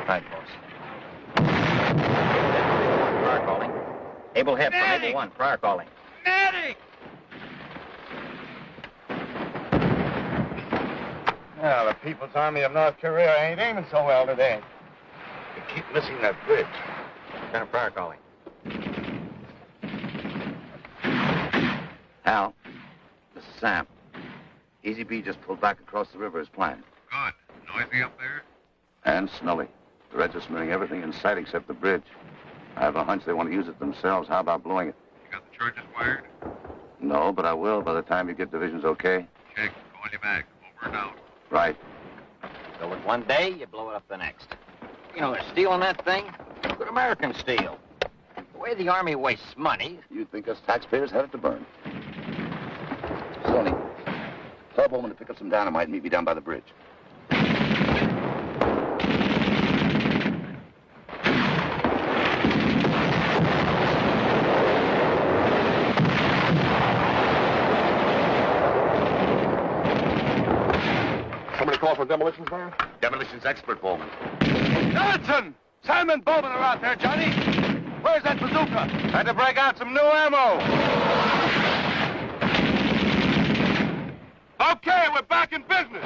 Right, boss. Pryor calling. Able hip from Able 1. Pryor calling. Medic! Well, the People's Army of North Korea ain't aiming so well today. You keep missing that bridge. Lieutenant Pryor calling. Hal, this is Sam. Easy B just pulled back across the river as planned. Good. Noisy up there? And snully. The Reds are smearing everything in sight except the bridge. I have a hunch they want to use it themselves. How about blowing it? You got the charges wired? No, but I will by the time you get divisions okay. Check. Go on your back. Over and out. Right. Build it one day, you blow it up the next. You know, they're stealing that thing. Good American steel. The way the Army wastes money. You think us taxpayers had it to burn. Sonny, tell Bowman to pick up some dynamite and meet me down by the bridge. Somebody call for demolitions, Pryor? Demolitions expert, Bowman. Johnson! Sam and Bowman are out there, Johnny. Where's that bazooka? Had to break out some new ammo. Okay, we're back in business.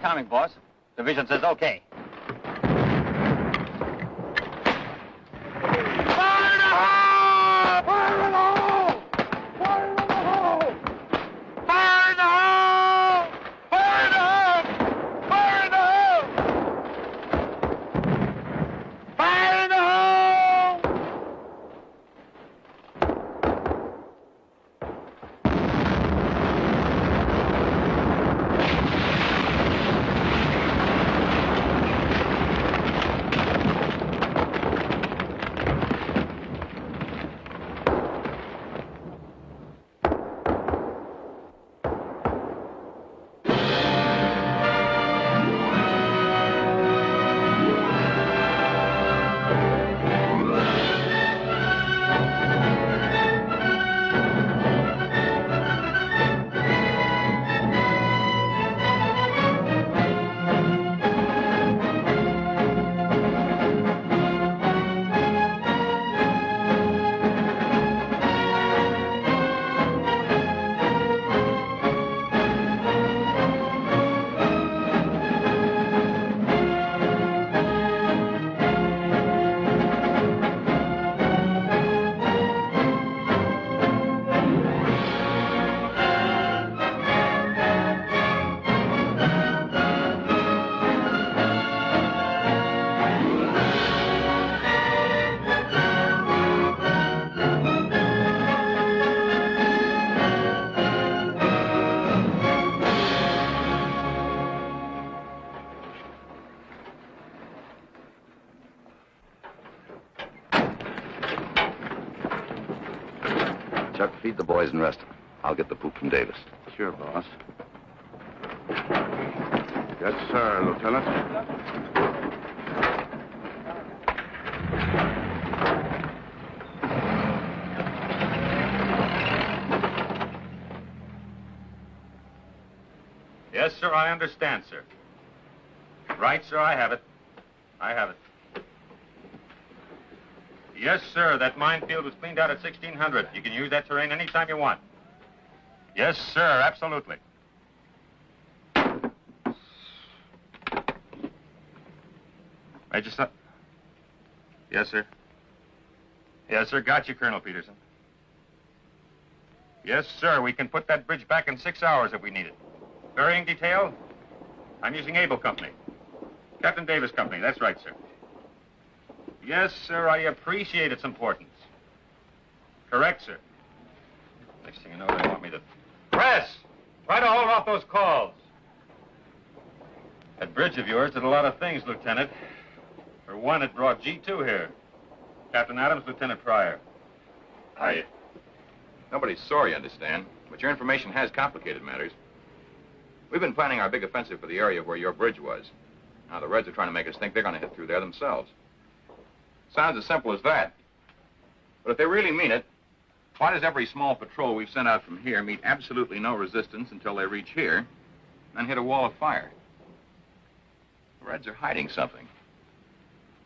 Timing, boss. Division says okay. Fire in the hole! Fire in the hole! Fire in the hole! Fire in the hole! Fire in the hole! Fire in the hole! Fire in the hole! Chuck, feed the boys and rest them. I'll get the poop from Davis. Sure, boss. Yes, sir, Lieutenant. Yes, sir, I understand, sir. Right, sir, I have it. I have it. Yes, sir, that minefield was cleaned out at 1600. You can use that terrain anytime you want. Yes, sir, absolutely. Major Son. Yes, sir. Yes, sir, got you, Colonel Peterson. Yes, sir, we can put that bridge back in 6 hours if we need it. Varying detail? I'm using Able Company. Captain Davis Company, that's right, sir. Yes, sir, I appreciate its importance. Correct, sir. Next thing you know, they want me to... Press! Try to hold off those calls. That bridge of yours did a lot of things, Lieutenant. For For one, it brought G2 here. Captain Adams, Lieutenant Pryor. Nobody's sorry, you understand, but your information has complicated matters. We've been planning our big offensive for the area where your bridge was. Now, the Reds are trying to make us think they're going to hit through there themselves. Sounds as simple as that. But if they really mean it, why does every small patrol we've sent out from here meet absolutely no resistance until they reach here, then hit a wall of fire? The Reds are hiding something.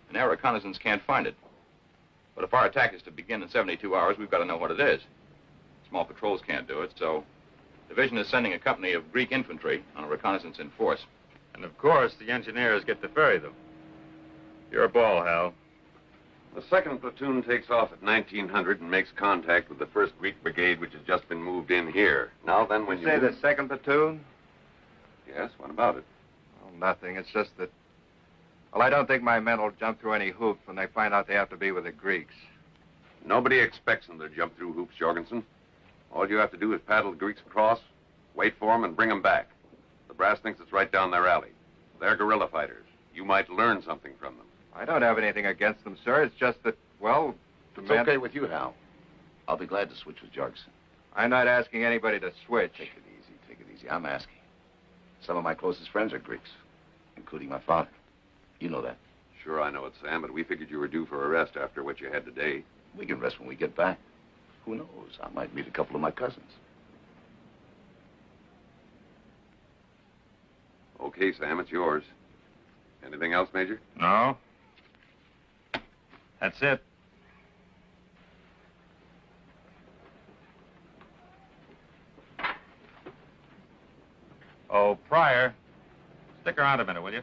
And our reconnaissance can't find it. But if our attack is to begin in 72 hours, we've got to know what it is. Small patrols can't do it, so Division is sending a company of Greek infantry on a reconnaissance in force. And of course, the engineers get to ferry them. Your ball, Hal. The 2nd platoon takes off at 1900 and makes contact with the 1st Greek Brigade, which has just been moved in here. Now then, when you... Say the 2nd platoon? Yes, what about it? Oh, nothing. It's just that... Well, I don't think my men will jump through any hoops when they find out they have to be with the Greeks. Nobody expects them to jump through hoops, Jorgensen. All you have to do is paddle the Greeks across, wait for them, and bring them back. The brass thinks it's right down their alley. They're guerrilla fighters. You might learn something from them. I don't have anything against them, sir. It's just that, well, the It's men... okay with you, Hal. I'll be glad to switch with Jorgensen. I'm not asking anybody to switch. Take it easy, take it easy. I'm asking. Some of my closest friends are Greeks, including my father. You know that. Sure, I know it, Sam, but we figured you were due for a rest after what you had today. We can rest when we get back. Who knows? I might meet a couple of my cousins. Okay, Sam, it's yours. Anything else, Major? No. That's it. Oh, Pryor, stick around a minute, will you?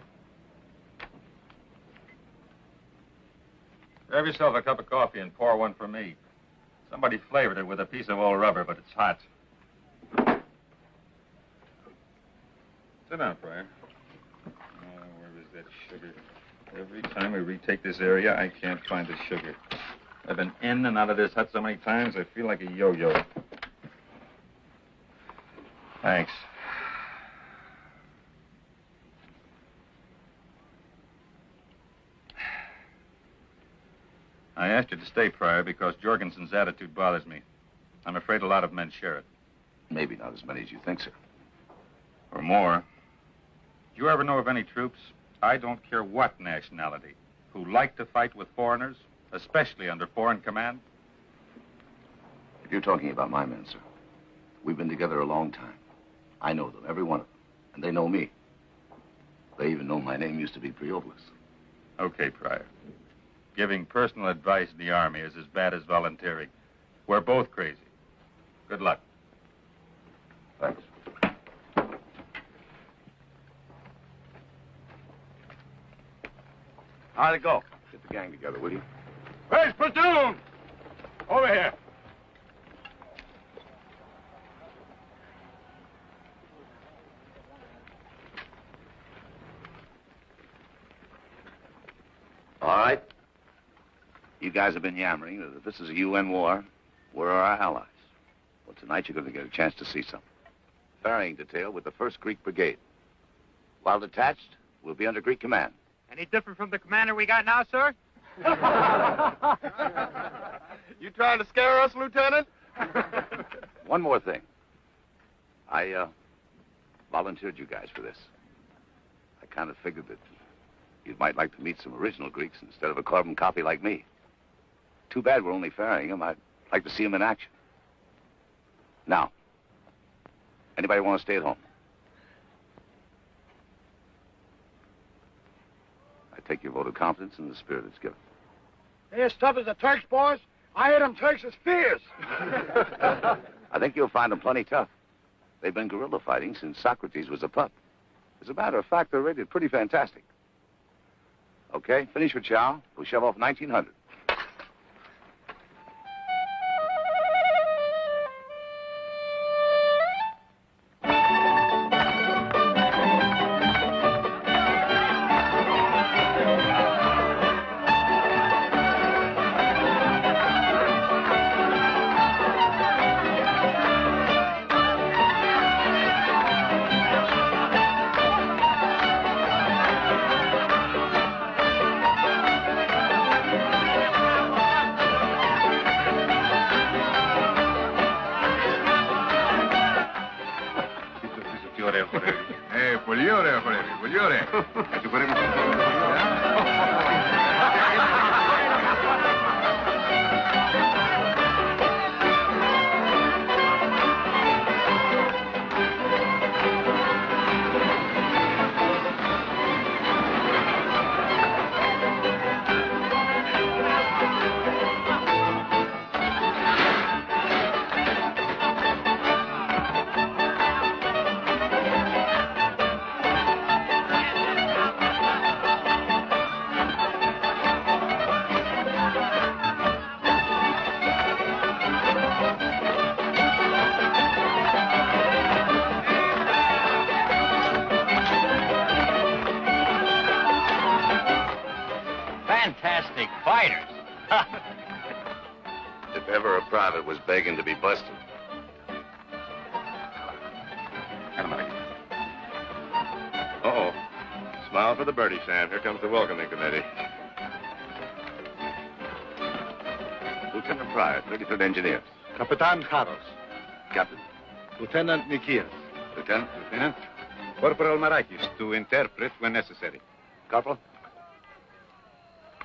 Grab yourself a cup of coffee and pour one for me. Somebody flavored it with a piece of old rubber, but it's hot. Sit down, Pryor. Where is that sugar? Every time we retake this area, I can't find the sugar. I've been in and out of this hut so many times, I feel like a yo-yo. Thanks. I asked you to stay, Pryor, because Jorgensen's attitude bothers me. I'm afraid a lot of men share it. Maybe not as many as you think, sir. Or more. Do you ever know of any troops, I don't care what nationality, who like to fight with foreigners, especially under foreign command? If you're talking about my men, sir, we've been together a long time. I know them, every one of them, and they know me. They even know my name used to be Pryor. Okay, Pryor. Giving personal advice in the Army is as bad as volunteering. We're both crazy. Good luck. Thanks. How'd it go? Get the gang together, will you? Where's platoon? Over here. All right. You guys have been yammering that if this is a UN war, where are our allies? Well, tonight you're going to get a chance to see some. Ferrying detail with the 1st Greek Brigade. While detached, we'll be under Greek command. Any different from the commander we got now, sir? You trying to scare us, Lieutenant? One more thing. I volunteered you guys for this. I kind of figured that you might like to meet some original Greeks instead of a carbon copy like me. Too bad we're only ferrying them. I'd like to see them in action. Now, anybody want to stay at home? I take your vote of confidence in the spirit it's given. They as tough as the Turks, boys. I hear them Turks as fierce. I think you'll find them plenty tough. They've been guerrilla fighting since Socrates was a pup. As a matter of fact, they're rated pretty fantastic. Okay, finish with chow. We'll shove off 1900. Pugliore forever. Pugliore forever. Pugliore. Fantastic fighters. If ever a private was begging to be busted. Uh-oh. Smile for the birdie, Sam. Here comes the welcoming committee. Lieutenant Pryor, 33rd Engineers. Kapitan Haros. Captain. Lieutenant Nikias. Lieutenant. Corporal Marakis to interpret when necessary. Corporal.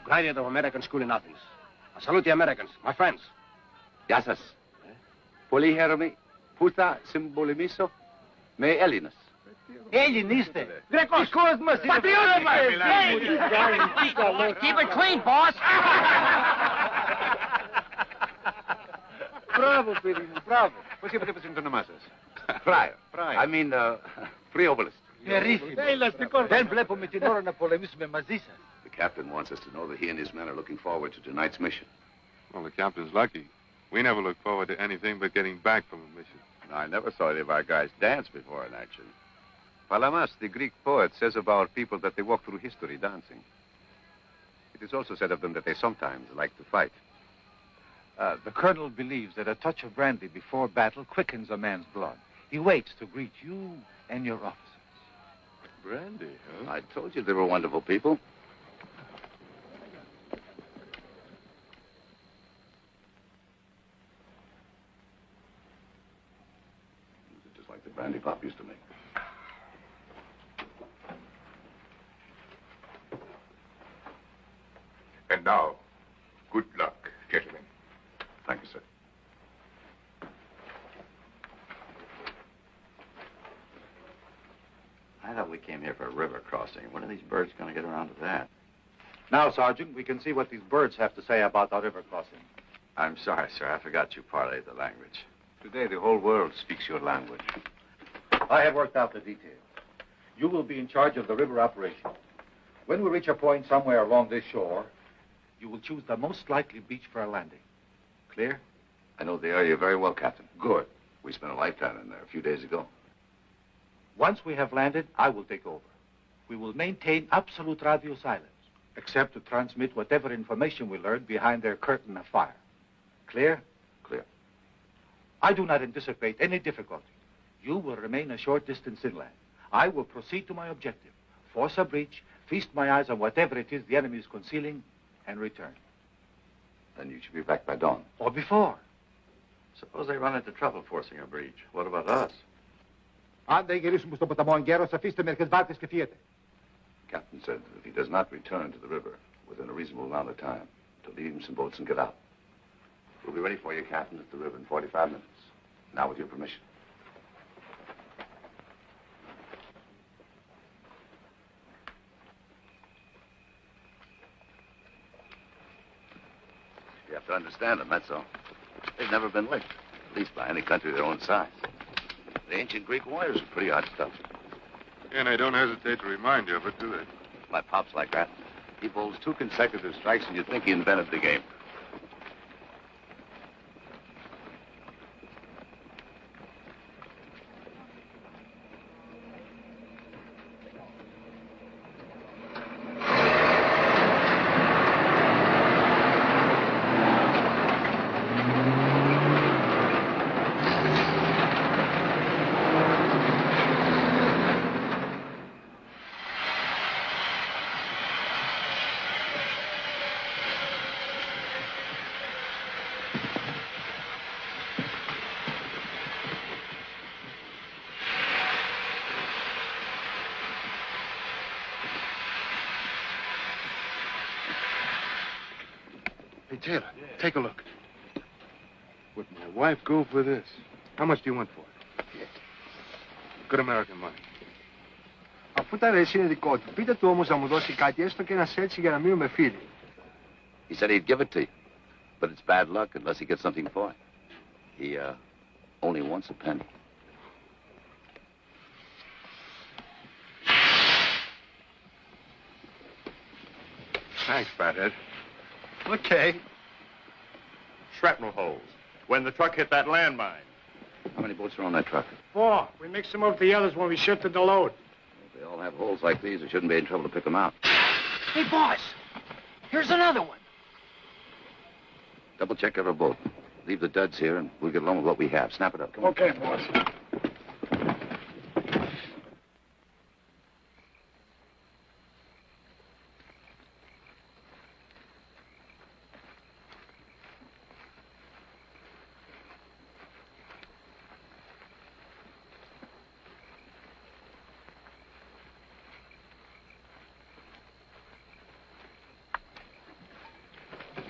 Graduate of American School in Athens. I salute the Americans, my friends. Yasas. Polyhermi. Puta symbolimiso. Me Elinas. Ελληνίστε. Greekos κόσμος. Πατριώτες μας. Keep it clean, boss. Μπράβο, παιδί μου, μπράβο. Πώς είπατε πως είναι το όνομά σας? Pryor. Pryor. I mean, Priobalist. Περίφημο. Δεν βλέπουμε την ώρα να πολεμήσουμε μαζί σας. The captain wants us to know that he and his men are looking forward to tonight's mission. Well, the captain's lucky. We never look forward to anything but getting back from a mission. I never saw any of our guys dance before in action. Palamas, the Greek poet, says of our people that they walk through history dancing. It is also said of them that they sometimes like to fight. The colonel believes that a touch of brandy before battle quickens a man's blood. He waits to greet you and your officers. Brandy, huh? I told you they were wonderful people. Just like the brandy Pop used to make. And now, good luck, gentlemen. Thank you, sir. I thought we came here for a river crossing. When are these birds going to get around to that? Now, Sergeant, we can see what these birds have to say about our river crossing. I'm sorry, sir. I forgot you parlayed the language. Today, the whole world speaks your language. I have worked out the details. You will be in charge of the river operation. When we reach a point somewhere along this shore, you will choose the most likely beach for a landing. Clear? I know the area very well, Captain. Good. We spent a lifetime in there a few days ago. Once we have landed, I will take over. We will maintain absolute radio silence, except to transmit whatever information we learn behind their curtain of fire. Clear? Clear. I do not anticipate any difficulty. You will remain a short distance inland. I will proceed to my objective, force a breach, feast my eyes on whatever it is the enemy is concealing, and return. Then you should be back by dawn. Or before. Suppose they run into trouble forcing a breach. What about us? Αν δεν γυρίσουμε στον ποταμό εγκαίρος, αφήστε μερικές βάρκες και φύγετε. Captain said that if he does not return to the river within a reasonable amount of time, to leave him some boats and get out. We'll be ready for you, Captain, at the river in 45 minutes. Now, with your permission. You have to understand them, that's all. They've never been licked, at least by any country their own size. The ancient Greek warriors are pretty odd stuff. And they don't hesitate to remind you of it, do they? My pop's like that. He bowls 2 consecutive strikes and you'd think he invented the game. Hey, Taylor, take a look. Would my wife go for this? How much do you want for it? Good American money. Αφού τα αρέσει είναι δικό του, πείτε του όμως να μου δώσει κάτι, έστω και ένα σέτσι για να μείνουμε φίλοι. He said he'd give it to you, but it's bad luck unless he gets something for it. He, only wants a penny. Thanks, fathead. Okay. Shrapnel holes. When the truck hit that landmine. How many boats are on that truck? 4. We mixed them up with the others when we shifted the load. If they all have holes like these, we shouldn't be in trouble to pick them out. Hey, boss. Here's another one. Double check every boat. Leave the duds here, and we'll get along with what we have. Snap it up. Come on. Okay, boss.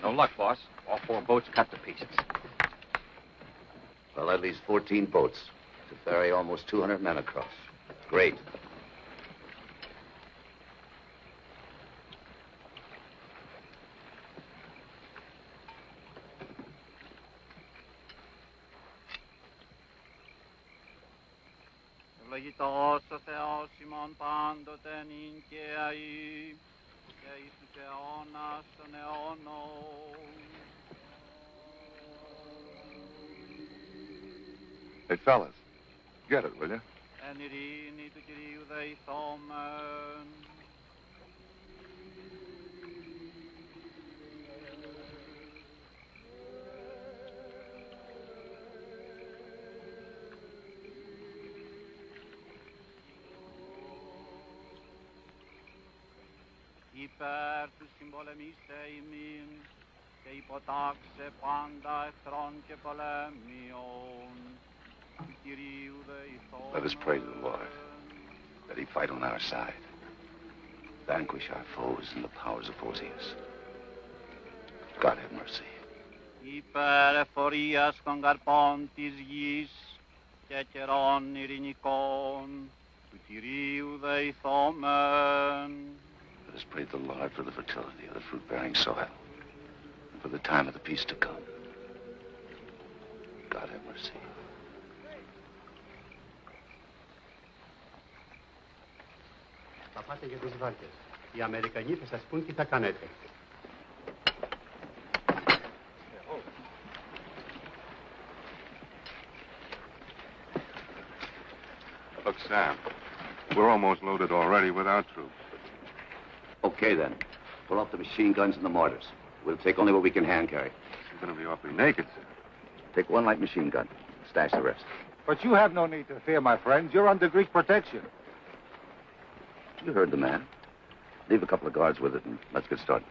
No luck, boss. All 4 boats cut to pieces. Well, at least 14 boats to ferry almost 200 men across. Great. Ευλογητός ο Θεός ημών πάντοτε νυν και αεί και εις τους αιώνας των αιώνων. Hey, fellas, get it, will you? Εν ειρήνη του Κυρίου δεηθόμεν. Υπέρ του συμπολεμήστε ημίν και υποτάξε πάντα εχθρών και πολέμιων. Του Κυρίου δεηθόμεν. Let us pray to the Lord that he fight on our side. Vanquish our foes and the powers opposing us. God have mercy. Υπέρ εφορίας των καρπών της γης και καιρών ειρηνικών. Του Κυρίου δεηθόμεν. Let us pray to the Lord for the fertility of the fruit-bearing soil and for the time of the peace to come. God have mercy. Θα πάτε για τις βάρκες. Οι Αμερικανοί θα σας πούν τι θα κάνετε. Look, Sam, we're almost loaded already with our troops. Okay, then. Pull off the machine guns and the mortars. We'll take only what we can hand carry. You're going to be awfully naked, sir. Take one light machine gun. Stash the rest. But you have no need to fear, my friends. You're under Greek protection. You heard the man. Leave a couple of guards with it and let's get started.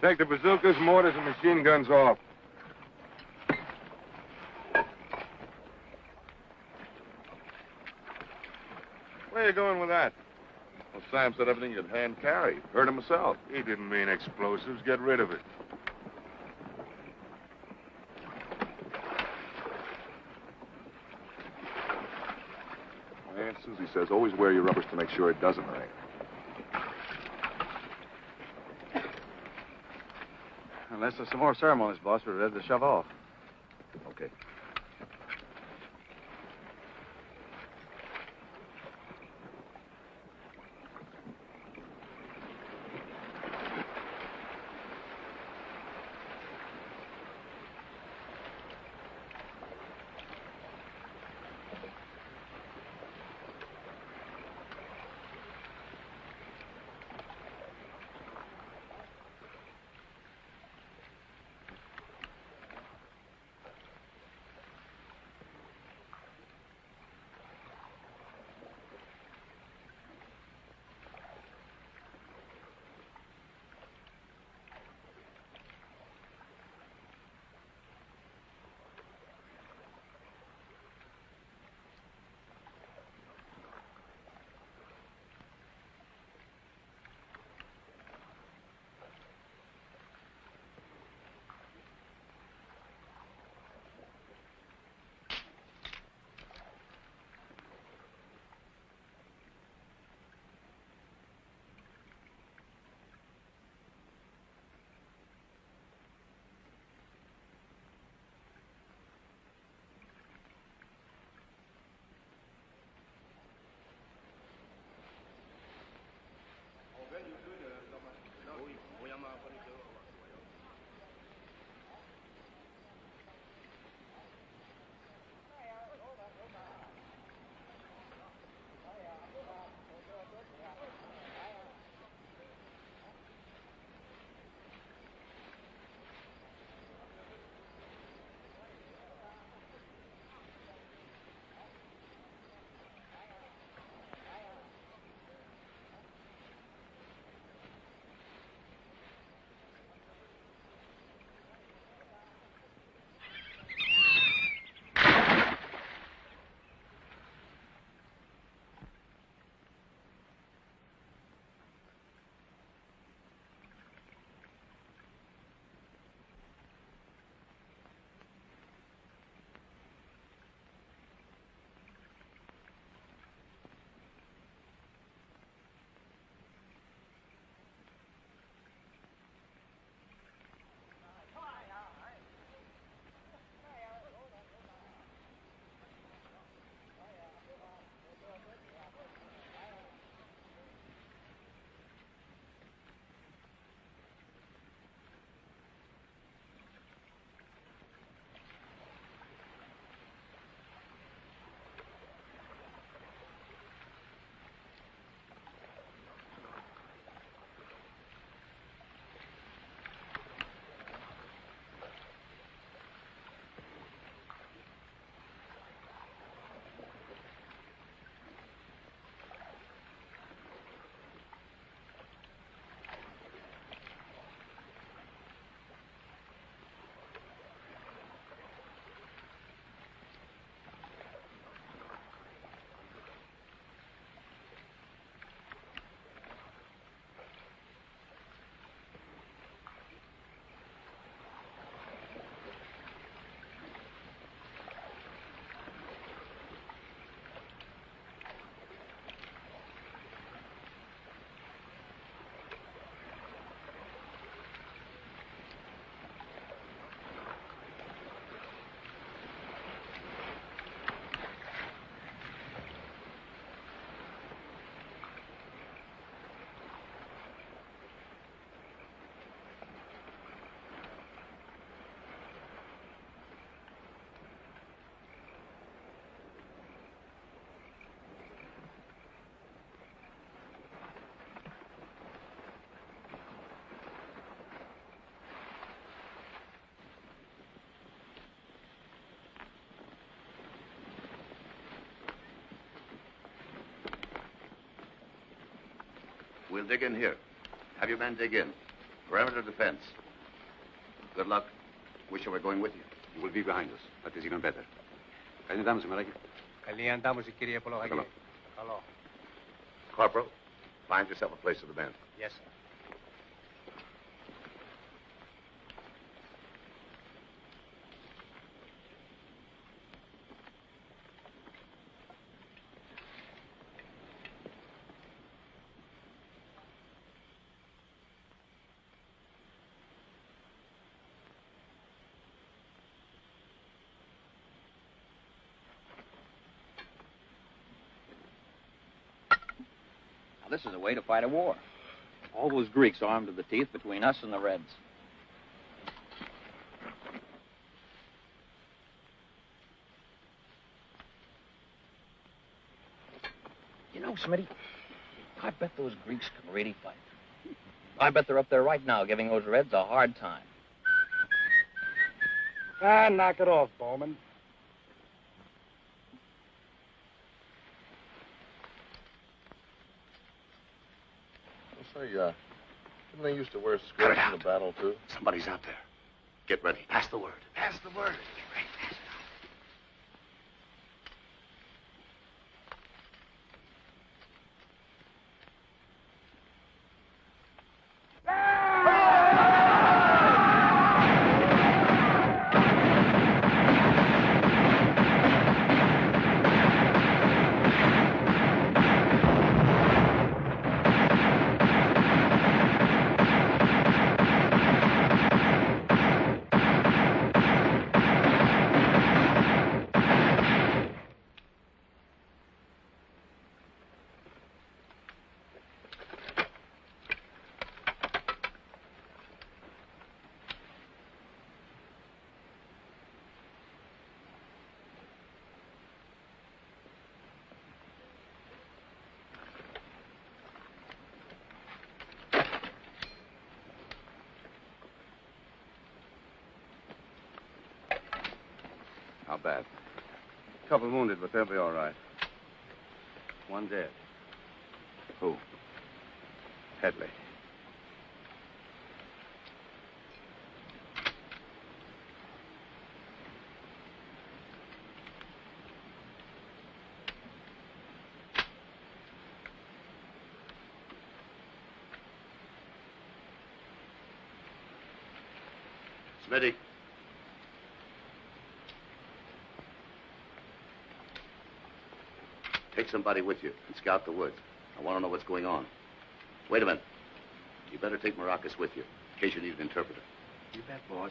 Take the bazookas, mortars, and machine guns off. Where are you going with that? Well, Sam said everything you'd hand carry. Heard him myself. He didn't mean explosives. Get rid of it. My Aunt Susie says always wear your rubbers to make sure it doesn't rain. Unless there's some more ceremonies, boss, we're ready to shove off. Okay. We'll dig in here. Have your men dig in. Perimeter defense. Good luck. Wish I were going with you. You will be behind us. That is even better. Καλή αντάμωση, Μαράκη. Καλή αντάμωση, κύριε Πολογάκη. Καλό. Corporal, find yourself a place to the band. Yes, sir. This is a way to fight a war. All those Greeks armed to the teeth between us and the Reds. You know, Smitty, I bet those Greeks can really fight. I bet they're up there right now giving those Reds a hard time. Ah, knock it off, Bowman. Say, didn't they used to wear skirts in the battle, too? Somebody's out there. Get ready. Pass the word. Pass the word. Get ready. Pass it How bad? Couple wounded, but they'll be all right. One dead. Who? Headley. Smitty. Take somebody with you and scout the woods. I want to know what's going on. Wait a minute. You better take Maracas with you, in case you need an interpreter. You bet, boss.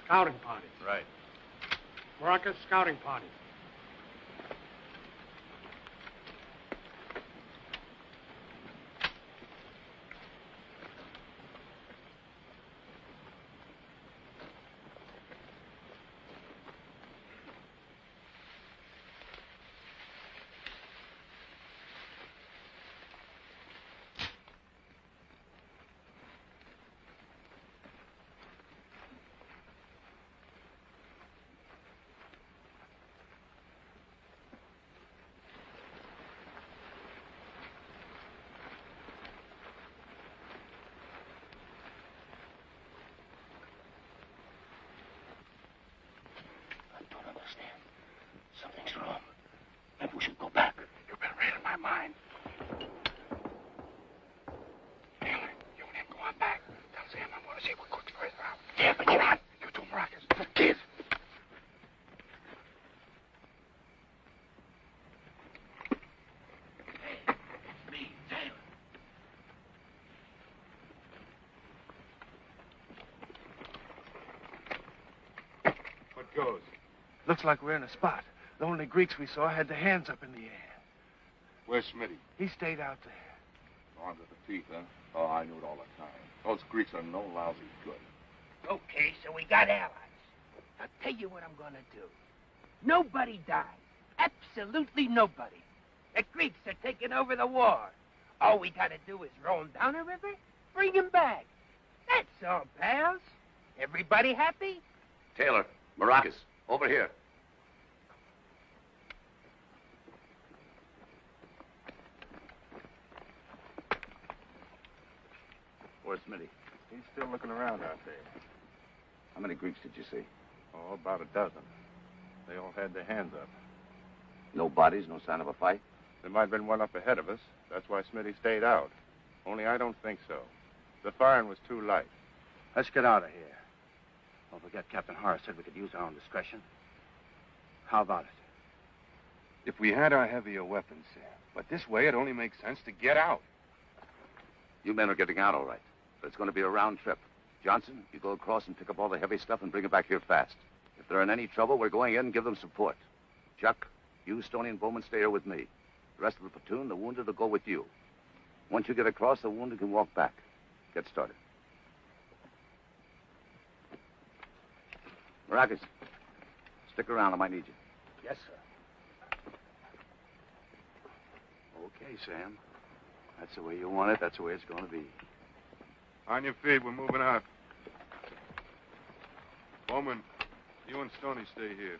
Scouting party. Right. Maracas scouting party. Something's wrong. Maybe we should go back. You've been reading my mind. Taylor, you and him go on back. Tell Sam I'm going to see what cooks further out. Yeah, but go on. You two Maracas. Kid. Hey, it's me, Taylor. What goes? Looks like we're in a spot. The only Greeks we saw had their hands up in the air. Where's Smitty? He stayed out there. Armed to the teeth, huh? Oh, I knew it all the time. Those Greeks are no lousy good. Okay, so we got allies. I'll tell you what I'm gonna do. Nobody died. Absolutely nobody. The Greeks are taking over the war. All we gotta do is row 'em down a river, bring 'em back. That's all, pals. Everybody happy? Taylor, Maracas, over here. Where's Smitty? He's still looking around out there. How many Greeks did you see? Oh, about a dozen. They all had their hands up. No bodies, no sign of a fight? There might have been one up ahead of us. That's why Smitty stayed out. Only I don't think so. The firing was too light. Let's get out of here. Don't forget Captain Horace said we could use our own discretion. How about it? If we had our heavier weapons, but this way it only makes sense to get out. You men are getting out all right, but it's going to be a round trip. Johnson, you go across and pick up all the heavy stuff and bring it back here fast. If they're in any trouble, we're going in and give them support. Chuck, you, Stoney, and Bowman stay here with me. The rest of the platoon, the wounded, will go with you. Once you get across, the wounded can walk back. Get started. Maracas, stick around. I might need you. Yes, sir. Okay, Sam. That's the way you want it. That's the way it's going to be. On your feet, we're moving out. Bowman, you and Stoney stay here.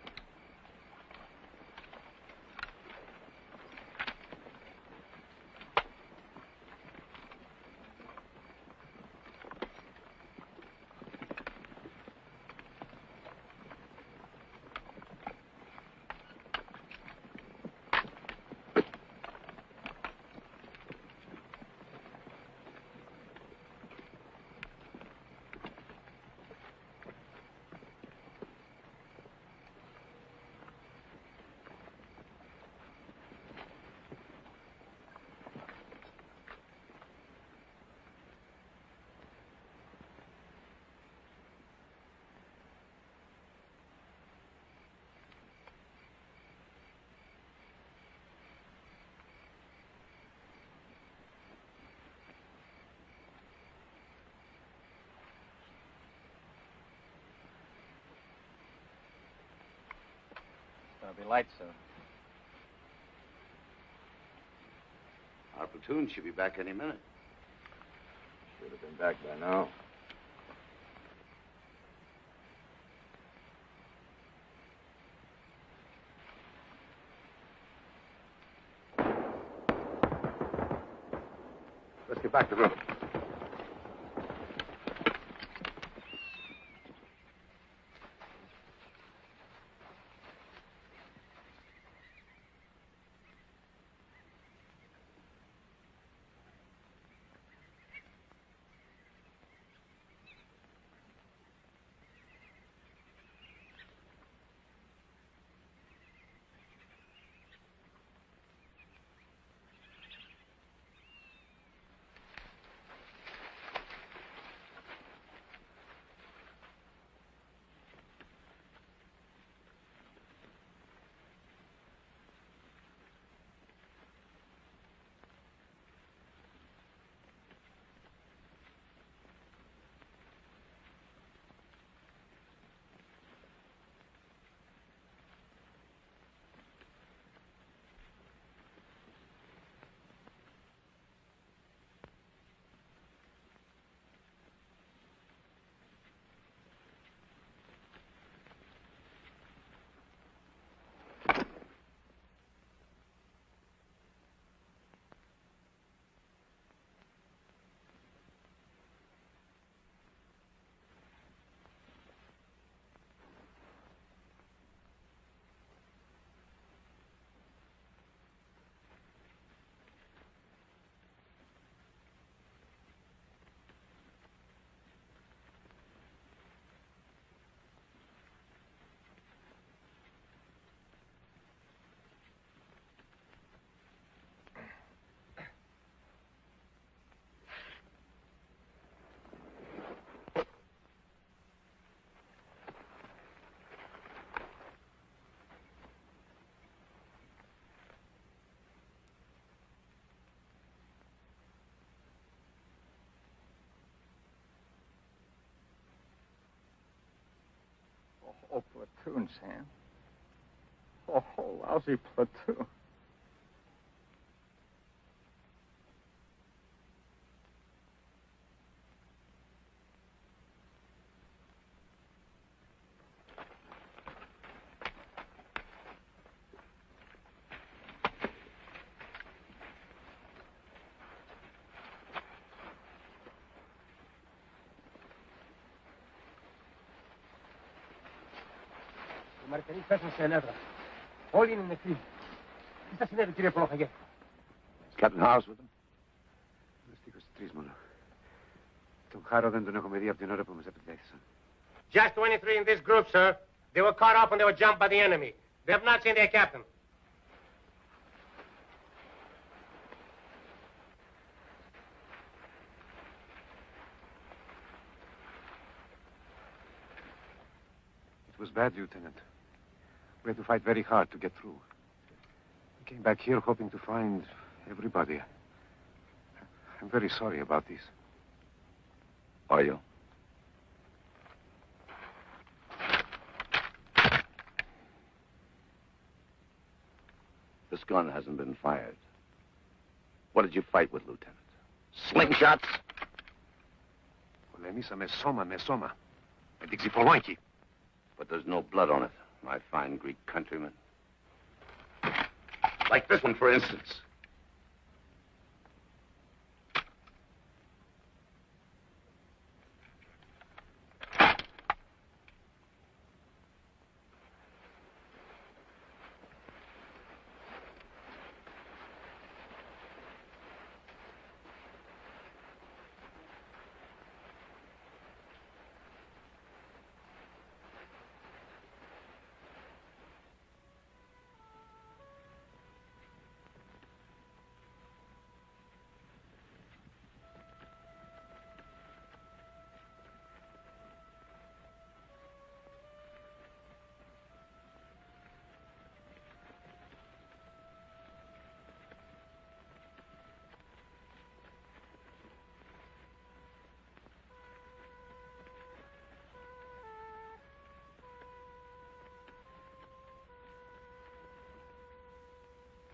It'll be light soon. Our platoon should be back any minute. Should have been back by now. Let's get back to the room. whole platoon, Sam. A whole lousy platoon. Οι Αμερικανοί πέσαν σε ενέδρα. Όλοι είναι νεκροί. Τι θα συνέβη, κύριε Προλοχαγέ? Captain House with them? Είμαστε 23 μόνο. Τον Χάρο δεν τον έχουμε δει από την ώρα που μας επιτέθησαν. Just 23 in this group, sir. They were caught off when they were jumped by the enemy. They have not seen their captain. It was bad, Lieutenant. We had to fight very hard to get through. We came back here hoping to find everybody. I'm very sorry about this. Are you? This gun hasn't been fired. What did you fight with, Lieutenant? Slingshots? Πολεμήσαμε σώμα με σώμα. Με την ξυπολόγχη. But there's no blood on it, my fine Greek countrymen. Like this one, for instance.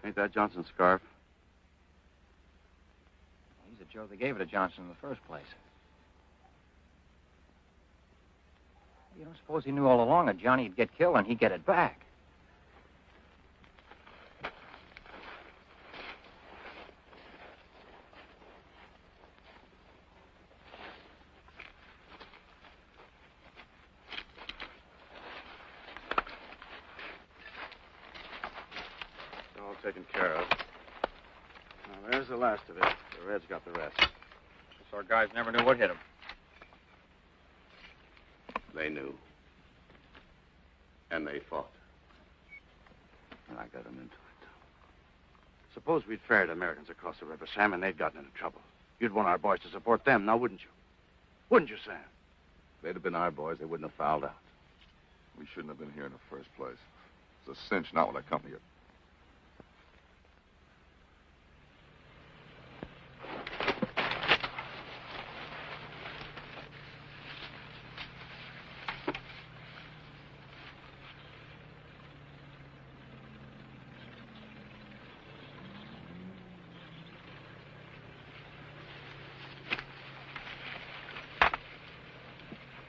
Ain't that Johnson's scarf? He's a Joe that gave it to Johnson in the first place. You don't suppose he knew all along that Johnny'd get killed and he'd get it back? All taken care of. Now, there's the last of it. The Reds got the rest. So our guys never knew what hit them. They knew. And they fought. And I got them into it. Suppose we'd ferried Americans across the river, Sam, and they'd gotten into trouble. You'd want our boys to support them, now wouldn't you? Wouldn't you, Sam? If they'd have been our boys, they wouldn't have fouled out. We shouldn't have been here in the first place. It's a cinch not with a company.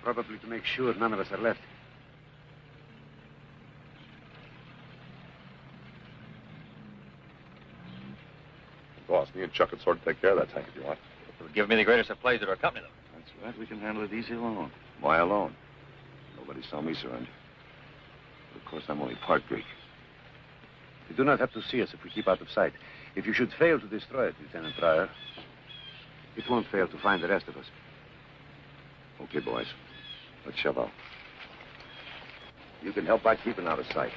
Probably to make sure none of us are left. Boss, me and Chuck can sort of take care of that tank if you want. It would give me the greatest of pleasure to accompany them. That's right. We can handle it easy alone. Why alone? Nobody saw me surrender. But of course, I'm only part Greek. You do not have to see us if we keep out of sight. If you should fail to destroy it, Lieutenant Pryor, it won't fail to find the rest of us. Okay, boys. Let's shove out. You can help by keeping out of sight.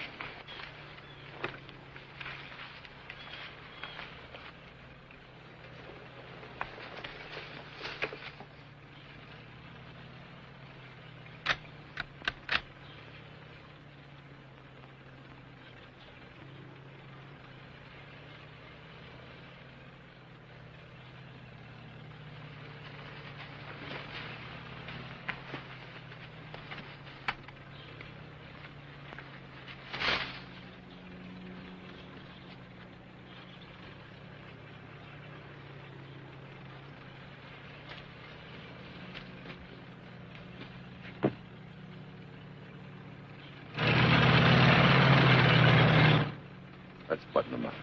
Let's button them up.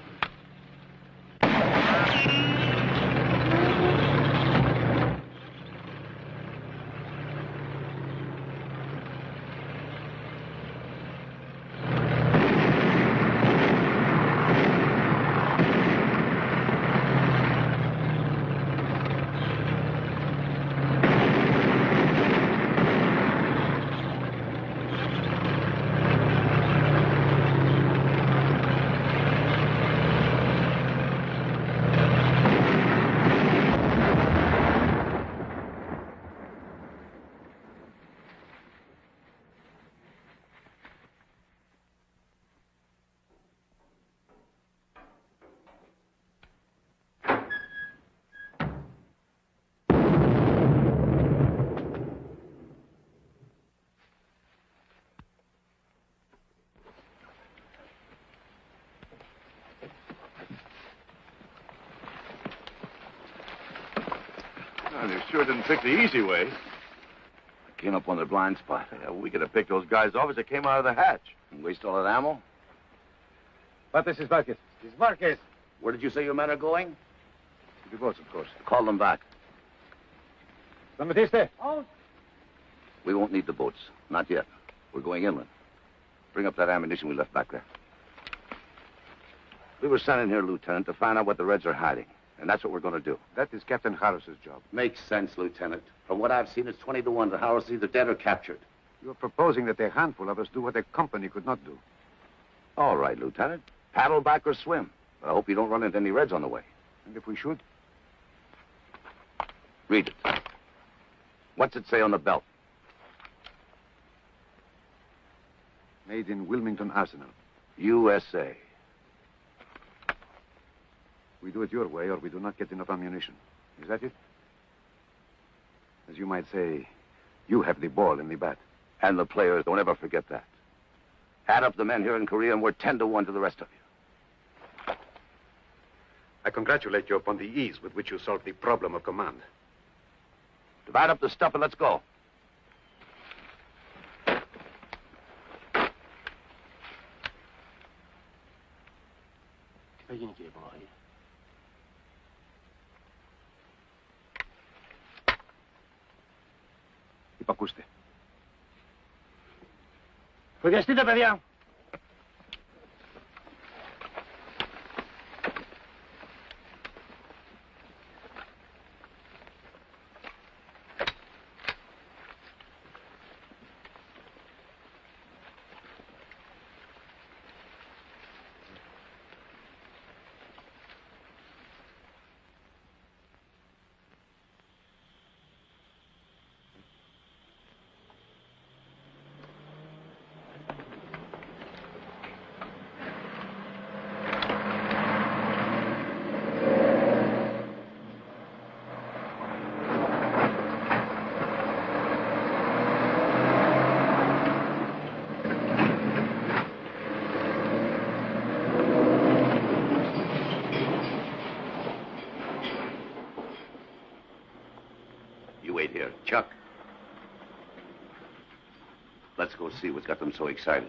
Well, you sure didn't pick the easy way. I came up on the blind spot. Yeah, we could have picked those guys off as they came out of the hatch. And waste all that ammo? But this is Marquez. It's Marquez. Where did you say your men are going? To the boats, of course. Call them back. Don Batiste? Oh. We won't need the boats. Not yet. We're going inland. Bring up that ammunition we left back there. We were sent in here, Lieutenant, to find out what the Reds are hiding. And that's what we're going to do. That is Captain Harris's job. Makes sense, Lieutenant. From what I've seen, it's 20 to 1 that Harris is either dead or captured. You're proposing that a handful of us do what a company could not do. All right, Lieutenant. Paddle back or swim. But I hope you don't run into any Reds on the way. And if we should? Read it. What's it say on the belt? Made in Wilmington Arsenal. USA. We do it your way, or we do not get enough ammunition. Is that it? As you might say, you have the ball in the bat. And the players, don't ever forget that. Add up the men here in Korea, and we're 10 to 1 to the rest of you. I congratulate you upon the ease with which you solved the problem of command. Divide up the stuff and let's go. Υπακούστε. Φοδιαστείτε, παιδιά. Here, Chuck. Let's go see what's got them so excited.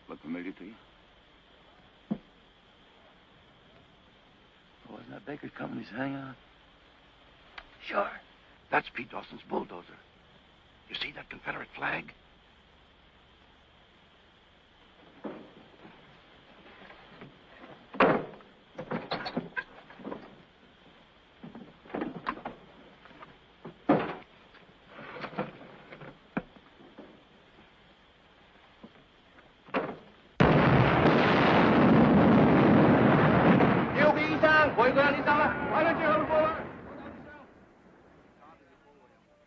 Look familiar to you? Oh, isn't that Baker's Company's hangout? Sure. That's Pete Dawson's bulldozer. You see that Confederate flag?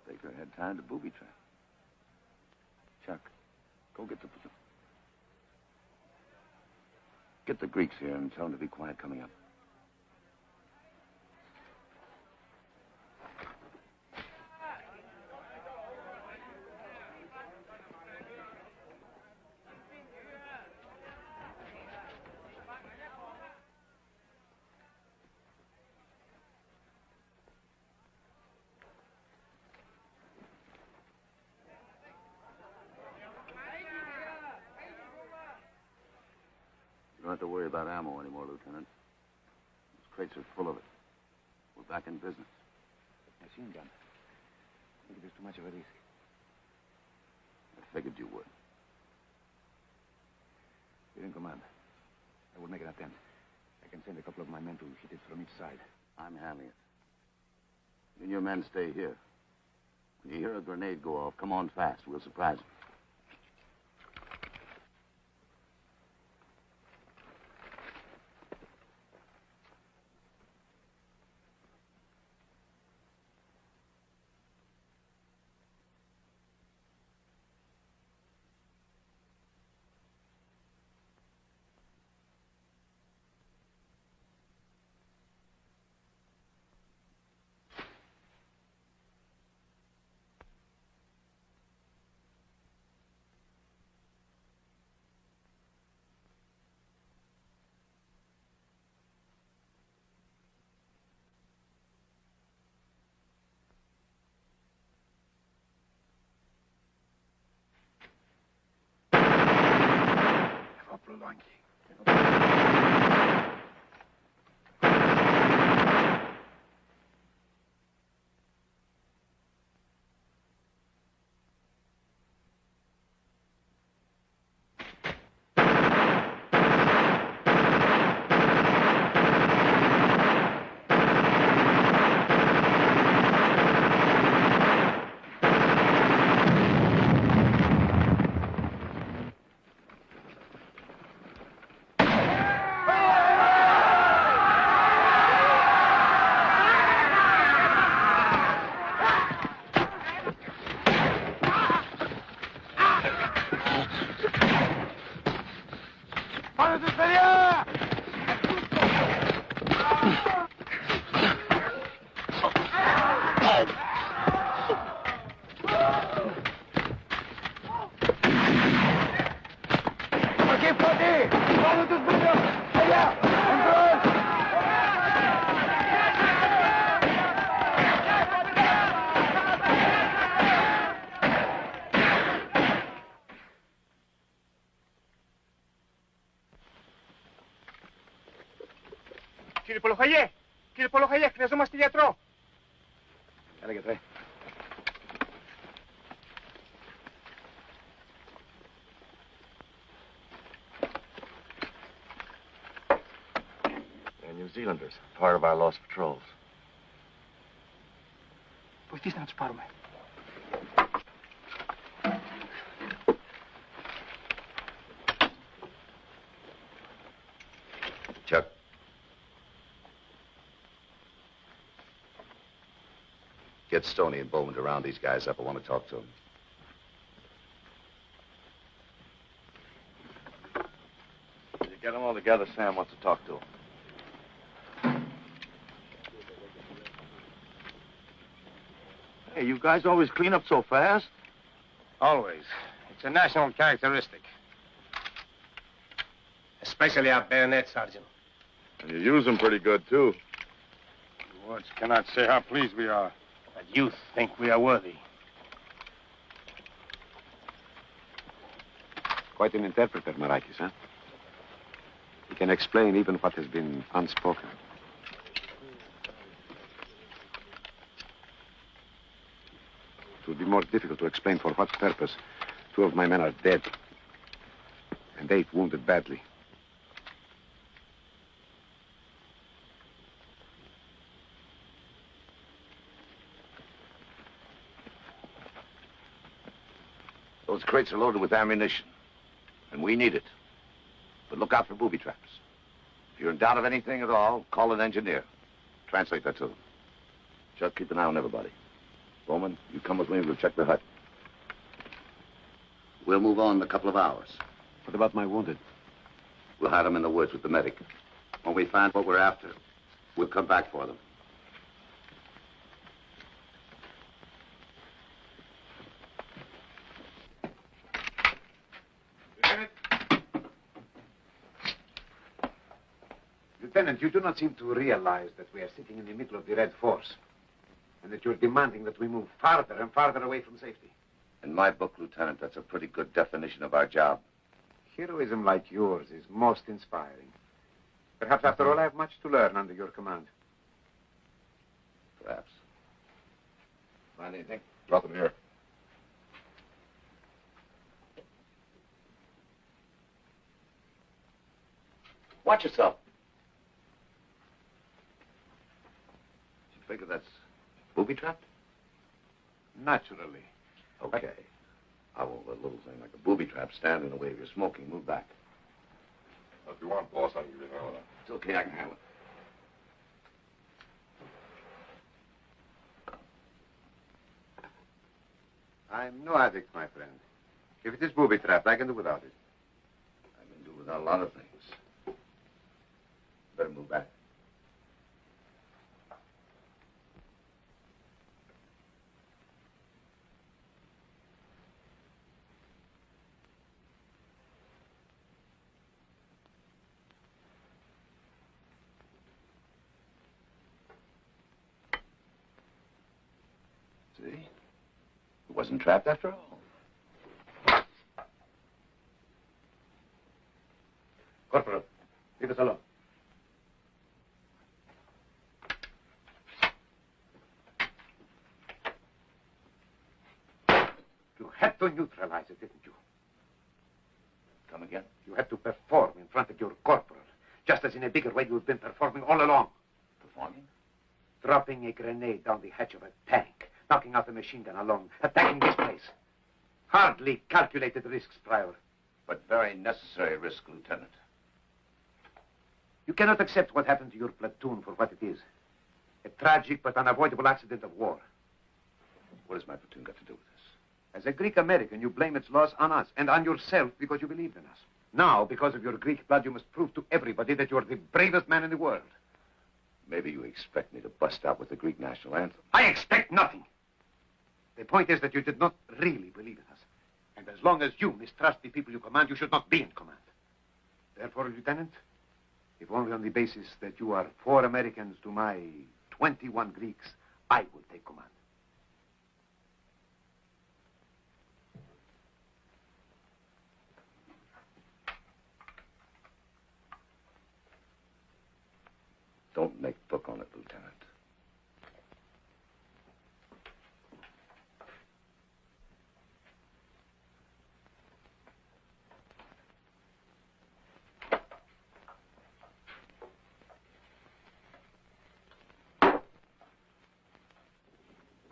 Baker had time to booby trap. Chuck, go get the platoon. Get the Greeks here and tell them to be quiet coming up. You don't have to worry about ammo anymore, Lieutenant. Those crates are full of it. We're back in business. Machine gun. I think it is too much of a risk. I figured you would. You're in command. I will make an attempt. I can send a couple of my men to hit it from each side. I'm handling it. You and your men stay here. When you hear a grenade go off, come on fast. We'll surprise them. Κύριε Πολοχαγέ, χρειαζόμαστε γιατρό. Έλα, γιατρέ. They're New Zealanders, part of our lost patrols. Βοηθήστε να τους πάρουμε. Chuck. Get Stoney and Bowman to round these guys up. I want to talk to them. You get them all together, Sam wants to talk to them. Hey, you guys always clean up so fast? Always. It's a national characteristic. Especially our bayonet, Sergeant. And you use them pretty good, too. Words cannot say how pleased we are. But you think we are worthy. Quite an interpreter, Marakis, huh? He can explain even what has been unspoken. It would be more difficult to explain for what purpose 2 of my men are dead and 8 wounded badly. Those crates are loaded with ammunition, and we need it. But look out for booby traps. If you're in doubt of anything at all, call an engineer. Translate that to them. Chuck, keep an eye on everybody. Bowman, you come with me, we'll check the hut. We'll move on in a couple of hours. What about my wounded? We'll hide them in the woods with the medic. When we find what we're after, we'll come back for them. Lieutenant, you do not seem to realize that we are sitting in the middle of the Red Force, and that you're demanding that we move farther and farther away from safety. In my book, Lieutenant, that's a pretty good definition of our job. Heroism like yours is most inspiring. Perhaps, after all, I have much to learn under your command. Perhaps. Find anything? Nothing here. Watch yourself. You figure that's booby-trapped? Naturally. Okay. I won't let a little thing like a booby trap stand in the way of your smoking. Move back. If you want, boss, I can give you another. It's okay, I can handle it. I'm no addict, my friend. If it is booby-trapped, I can do without it. I can do without a lot of things. Better move back. See? It wasn't trapped after all. Corporal, leave us alone. You had to neutralize it, didn't you? Come again? You had to perform in front of your corporal, just as in a bigger way you've been performing all along. Performing? Dropping a grenade down the hatch of a tank, knocking out the machine gun alone, attacking this place. Hardly calculated risks, Pryor. But very necessary risk, Lieutenant. You cannot accept what happened to your platoon for what it is. A tragic but unavoidable accident of war. What has my platoon got to do with this? As a Greek American, you blame its loss on us and on yourself because you believed in us. Now, because of your Greek blood, you must prove to everybody that you're the bravest man in the world. Maybe you expect me to bust out with the Greek national anthem. I expect nothing. The point is that you did not really believe in us. And as long as you mistrust the people you command, you should not be in command. Therefore, Lieutenant, if only on the basis that you are 4 Americans to my 21 Greeks, I will take command. Don't make book on it, Lieutenant.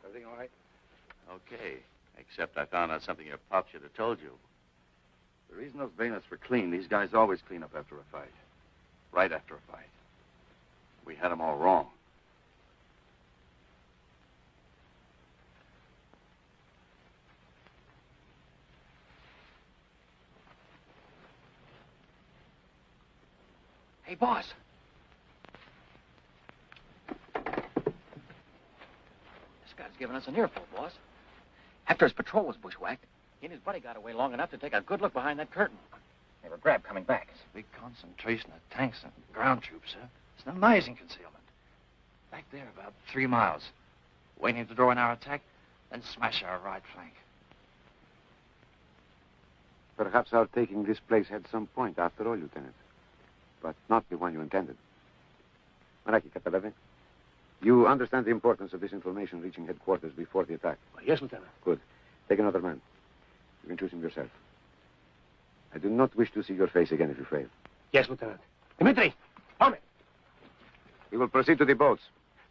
Everything all right? Okay, except I found out something your pop should have told you. The reason those bayonets were clean, these guys always clean up after a fight. Right after a fight. We had them all wrong. Hey, boss. This guy's giving us an earful, boss. After his patrol was bushwhacked, he and his buddy got away long enough to take a good look behind that curtain. They were grabbed coming back. It's a big concentration of tanks and ground troops, sir. It's an amazing concealment. Back there about 3 miles. Waiting to draw in our attack, then smash our right flank. Perhaps our taking this place had some point after all, Lieutenant. But not the one you intended. Maraki Kataleve, you understand the importance of this information reaching headquarters before the attack? Yes, Lieutenant. Good. Take another man. You can choose him yourself. I do not wish to see your face again if you fail. Yes, Lieutenant. Dimitri, on it. We will proceed to the boats.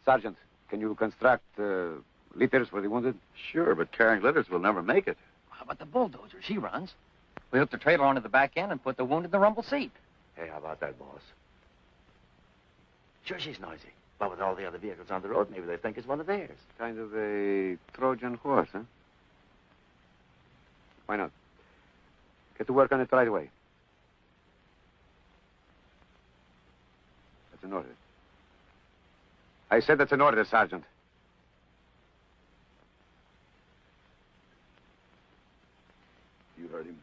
Sergeant, can you construct litters for the wounded? Sure, but carrying litters will never make it. How about the bulldozer? She runs. We hook the trailer onto the back end and put the wounded in the rumble seat. Hey, how about that, boss? Sure, she's noisy. But with all the other vehicles on the road, maybe they think it's one of theirs. Kind of a Trojan horse, huh? Why not? Get to work on it right away. That's an order. I said that's an order, Sergeant. You heard him.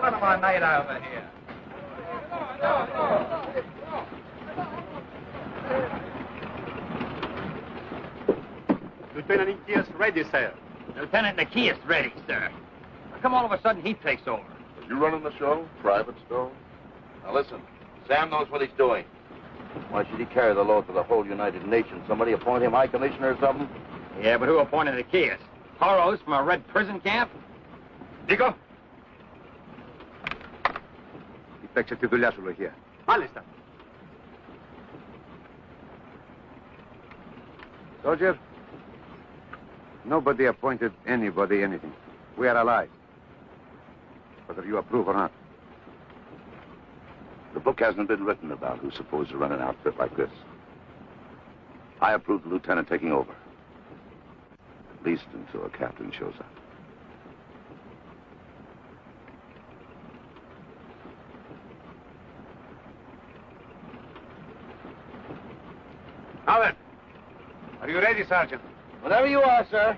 One of our night over here. Lieutenant Nikias ready, sir. Lieutenant Nikias ready, sir. How come all of a sudden he takes over? Are you running the show, Private Stone? Now listen, Sam knows what he's doing. Why should he carry the load for the whole United Nations? Somebody appoint him High Commissioner or something? Yeah, but who appointed Nikias? Toros from a red prison camp? Dico? Υπέξε τη δουλειά σου, Λοχεία. Μάλιστα. Soldier, nobody appointed anybody anything. We are allies. Whether you approve or not. The book hasn't been written about who's supposed to run an outfit like this. I approve the lieutenant taking over. At least until a captain shows up. Now then, are you ready, Sergeant? Whenever you are, sir.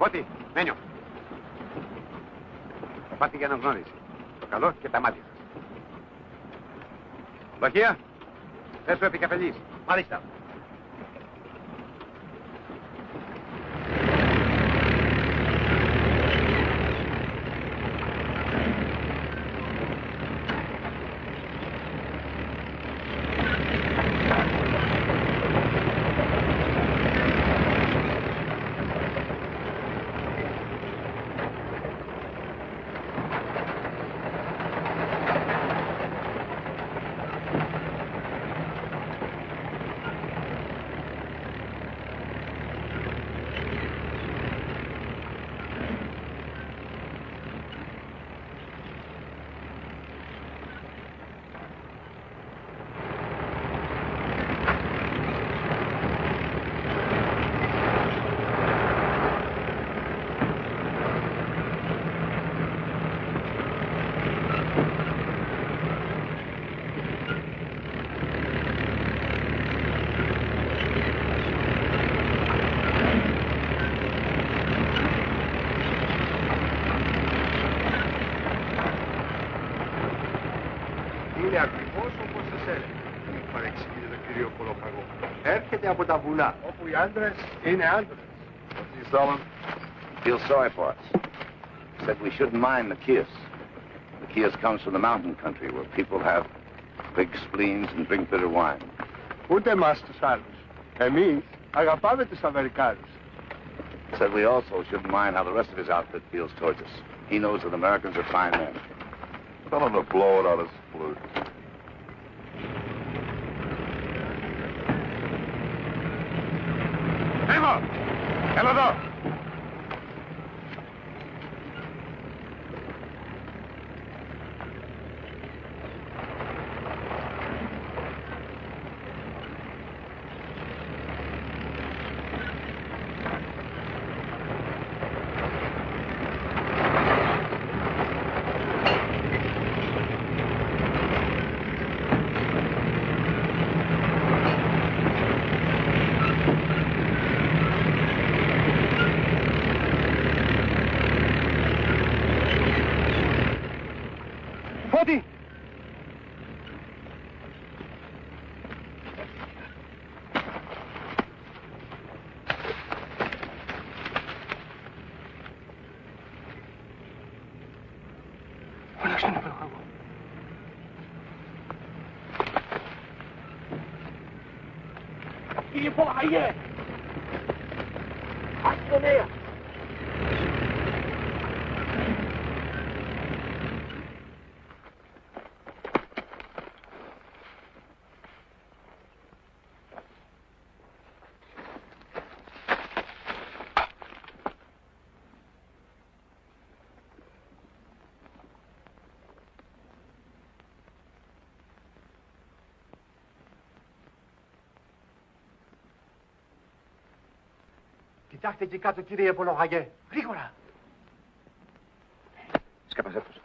Φώτη, Μένιο. Πάτε για αναγνώριση. Το καλό και τα μάτια σας. Λοχεία, θέσου επικεφαλής. Μάλιστα. Είναι ακριβώς όπως σας έλεγα. Μην παρεξηγείτε τον κύριο Κολοφαγό. Έρχεται από τα βουνά, όπου οι άντρες είναι άντρες. What's he selling? Feels sorry for us. Said we shouldn't mind the kiss. The kiss comes from the mountain country where people have big spleens and drink bitter wine. Ούτε εμάς τους άλλους. Εμείς αγαπάμε τους Αμερικάνους. Said we also shouldn't mind how the rest of his outfit feels towards us. He knows that Americans are fine men. Tell him to blow it out his flute. Έμω! Έλα εδώ! Φώτη! Κύριε Πολαγιέ! Αστυνομία! Κοιτάξτε εκεί κάτω, κύριε Πολογαγέ. Γρήγορα. Σκέπασέ τους.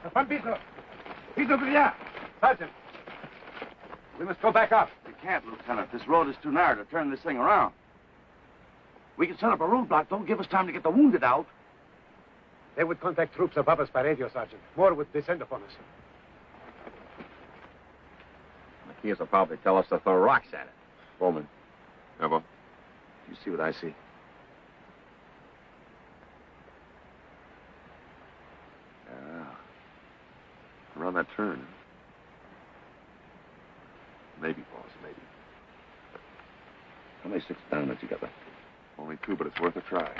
Θα πάνε πίσω. Πίσω, παιδιά. Sergeant, we must go back up. We can't, Lieutenant. This road is too narrow to turn this thing around. We can set up a roadblock. Don't give us time to get the wounded out. They would contact troops above us by radio, Sergeant. More would descend upon us. The Kias will probably tell us to throw rocks at it. Bowman. Ever. You see what I see? Yeah. Around that turn. Maybe, boss, maybe. How many 6 dynamites you got left? Only 2, but it's worth a try.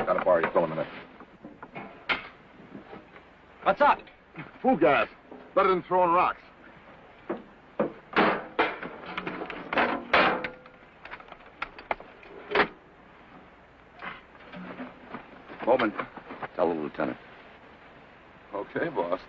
Got a bar, you fill in a minute. What's up? Fool gas. Better than throwing rocks. Bowman, tell the lieutenant. Okay, boss.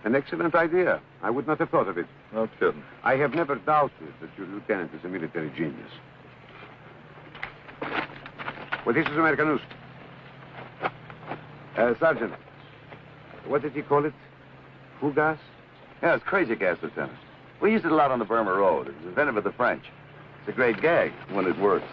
An excellent idea. I would not have thought of it. No kidding. I have never doubted that your lieutenant is a military genius. Well, this is American news. Sergeant, what did he call it? Fugas? Yeah, it's crazy gas, Lieutenant. We used it a lot on the Burma Road. It was invented by the French. It's a great gag when it works.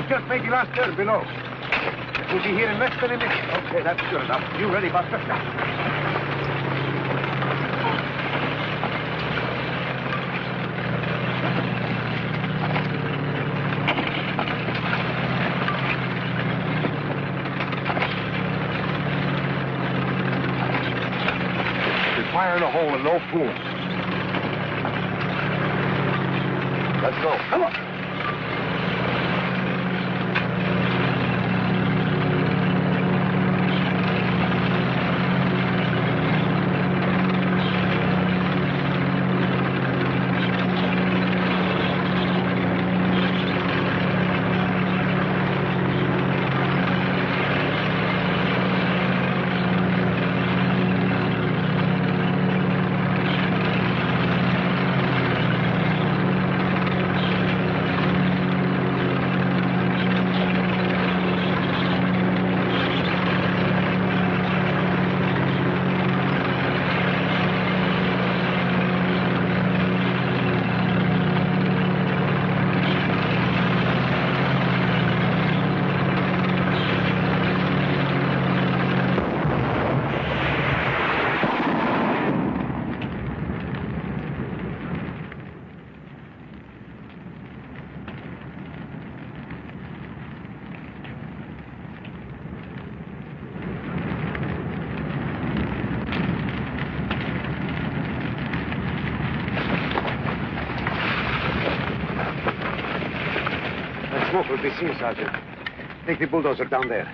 Just made the last turn below. We'll be here in less than a minute. Okay, that's good enough. You ready, Buster? You're firing a hole and no fooling. Let's go. Come on. Smoke will be seen, Sergeant. Take the bulldozer down there.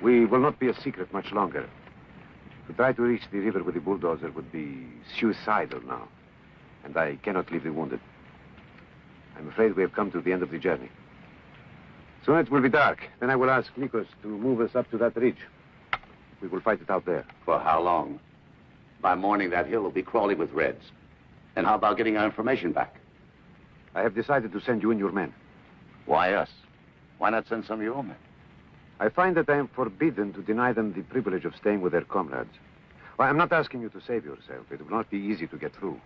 We will not be a secret much longer. To try to reach the river with the bulldozer would be suicidal now. And I cannot leave the wounded. I'm afraid we have come to the end of the journey. Soon it will be dark. Then I will ask Nikos to move us up to that ridge. We will fight it out there. For how long? By morning, that hill will be crawling with Reds. And how about getting our information back? I have decided to send you and your men. Why us? Why not send some of your own men? I find that I am forbidden to deny them the privilege of staying with their comrades. Well, I'm not asking you to save yourself. It will not be easy to get through.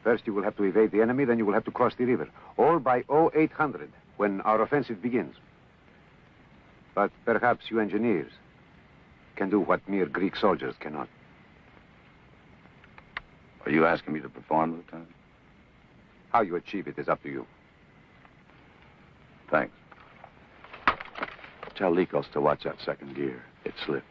First, you will have to evade the enemy, then you will have to cross the river. All by 0800, when our offensive begins. But perhaps you engineers can do what mere Greek soldiers cannot. Are you asking me to perform, Lieutenant? How you achieve it is up to you. Thanks. Tell Likos to watch that second gear. It slips.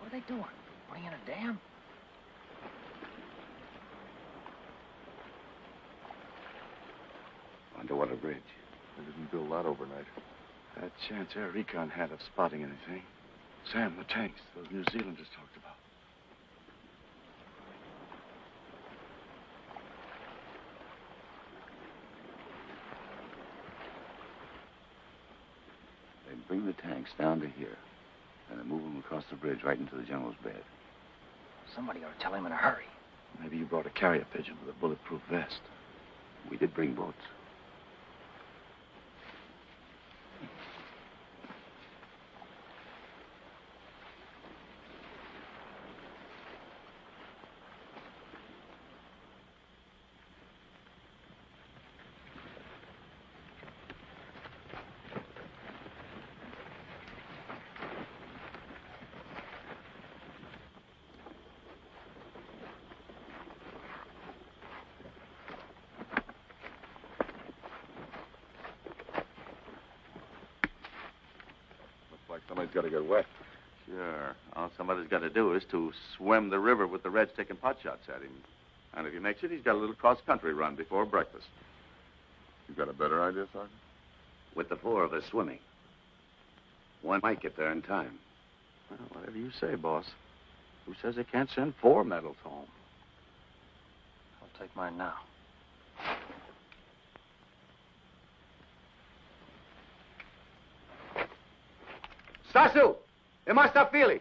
What are they doing? Putting in a dam? Underwater bridge. They didn't build that overnight. That chance Air Recon had of spotting anything. Sam, the tanks, those New Zealanders talked about. They bring the tanks down to here, and then move them across the bridge right into the general's bed. Somebody ought to tell him in a hurry. Maybe you brought a carrier pigeon with a bulletproof vest. We did bring boats. Like somebody's got to get wet. Sure. All somebody's got to do is to swim the river with the Reds taking pot shots at him. And if he makes it, he's got a little cross-country run before breakfast. You got a better idea, Sergeant? With the four of us swimming. One might get there in time. Well, whatever you say, boss. Who says they can't send 4 medals home? I'll take mine now. Στάσου! Είμαστε φίλοι!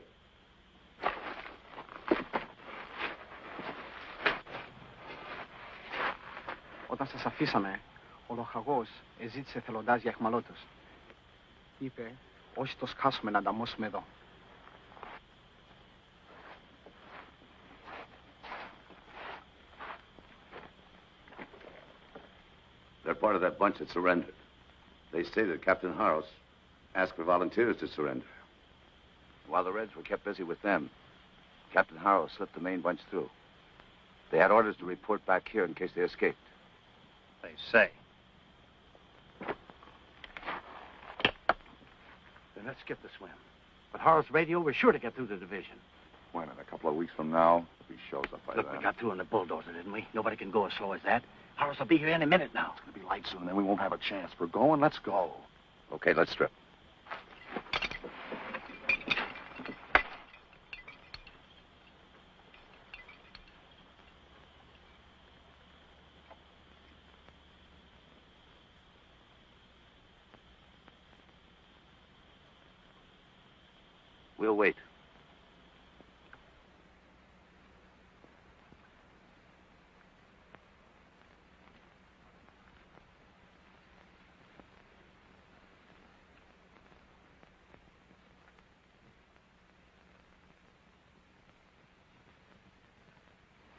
Όταν σας αφήσαμε, ο λοχαγός ζήτησε θελοντάς για αιχμαλώτους. Είπε, όχι το σκάσουμε να ανταμώσουμε εδώ. They're part of that bunch that surrendered. They say that Captain Haros asked for volunteers to surrender. While the Reds were kept busy with them, Captain Haros slipped the main bunch through. They had orders to report back here in case they escaped. They say. Then let's skip the swim. But Horace radio, we're sure to get through the division. When, in a couple of weeks from now, if he shows up by Look, then. we got through on the bulldozer, didn't we? Nobody can go as slow as that. Horace will be here any minute now. It's going to be light soon, then we won't have a chance. We're going, let's go. Okay, let's strip. We'll wait.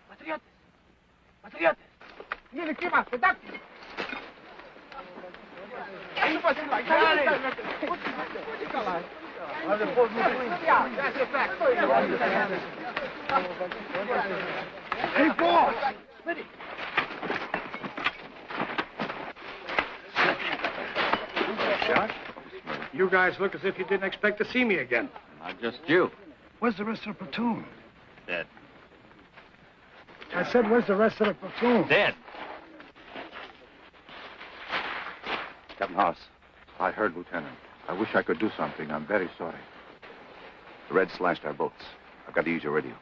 Patriotes! Patriotes! Vieni aquí más, cuidado! Hey, boss! Shot? You guys look as if you didn't expect to see me again. Not just you. Where's the rest of the platoon? Dead. I said, where's the rest of the platoon? Dead. Captain House, I heard, Lieutenant. I wish I could do something. I'm very sorry. The Reds slashed our boats. I've got to use your radio.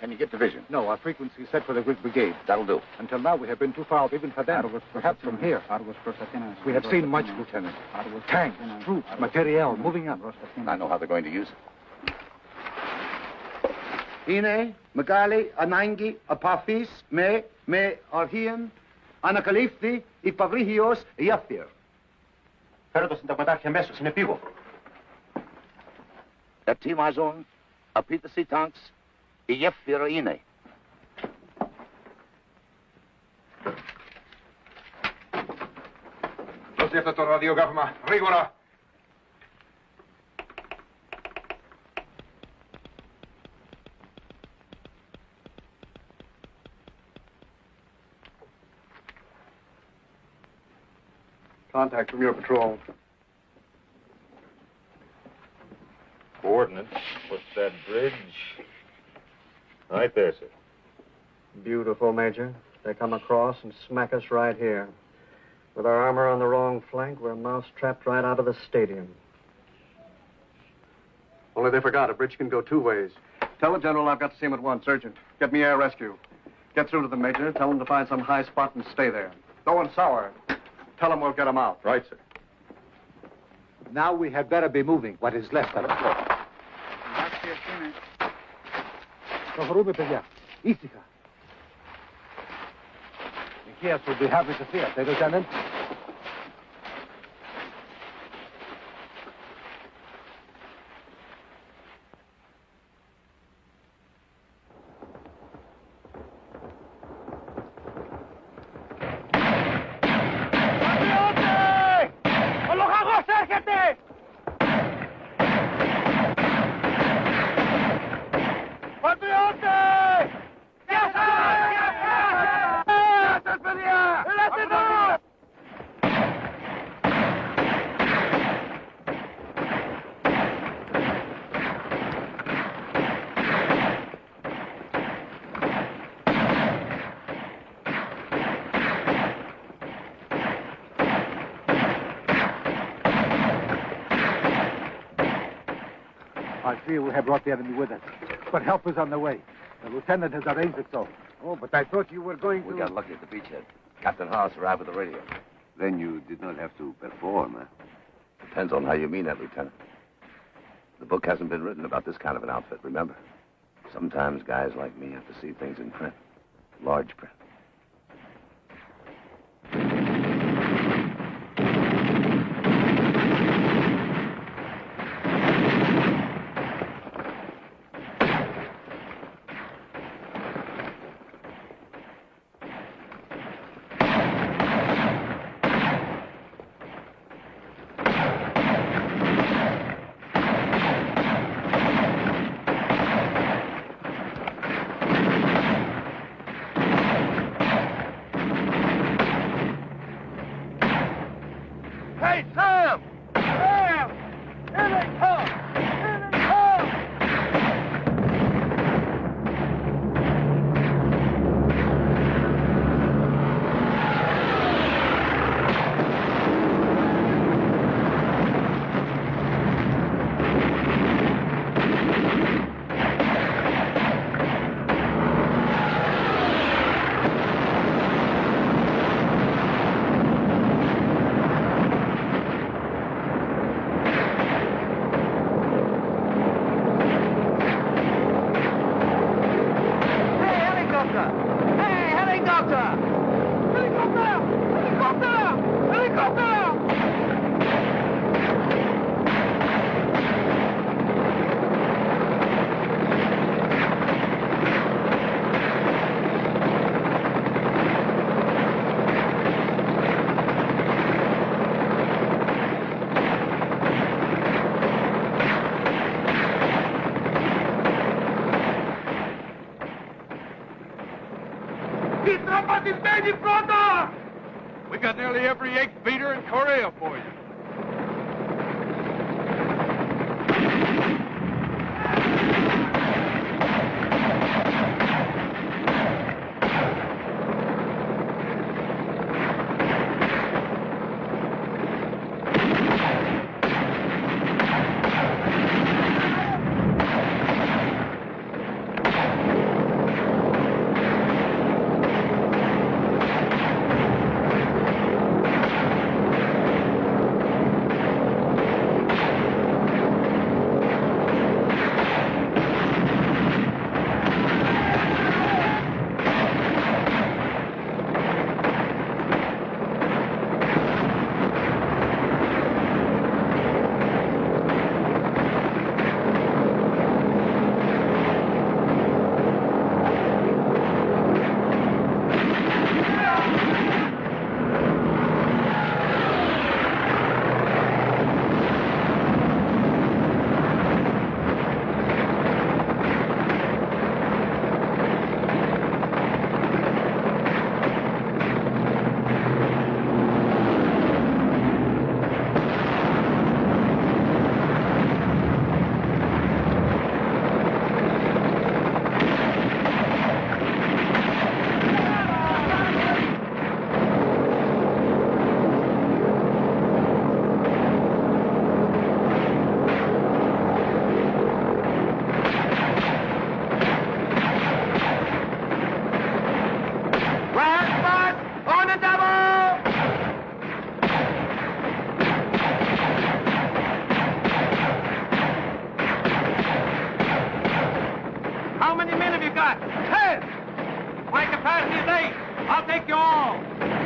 Can you get division? No, our frequency is set for the Greek Brigade. That'll do. Until now, we have been too far out even for them. Perhaps from here. We have seen much, Lieutenant. Tanks, troops, materiel, moving up. I know how they're going to use it. Είναι μεγάλη ανάγκη επαφής με αρχείον ανακαλύφθη υπαυρύχιος Ιάφθιερ. Φέρω το συνταγματάρχη αμέσως, είναι επίγον. Ετοιμάζουν επίθεση τάγκς η γέφυρα είναι. Δώστε αυτό το ραδιογράφημα, γρήγορα. Contact from your patrol. Coordinates. What's that bridge? Right there, sir. Beautiful, Major. They come across and smack us right here. With our armor on the wrong flank, we're mouse-trapped right out of the stadium. Only they forgot a bridge can go two ways. Tell the General I've got to see him at once, urgent. Get me air rescue. Get through to the Major, tell him to find some high spot and stay there. Going sour. Tell him we'll get him out. Right, sir. Now we had better be moving what is left of it. Προχωρούμε, παιδιά. Ήσυχα. The chaos will be happy to see us, eh, Lieutenant? I fear we have brought the enemy with us. But help is on the way. The lieutenant has arranged it so. Oh, but I thought you were going to... We got lucky at the beachhead. Captain House arrived with the radio. Then you did not have to perform, huh? Depends on how you mean that, Lieutenant. The book hasn't been written about this kind of an outfit, remember? Sometimes guys like me have to see things in print. Large print. Hey, helicopter! Helicopter! Helicopter! Helicopter! We got nearly every 8-beater in Korea for you. How many men have you got? 10! My capacity is 8. I'll take you all.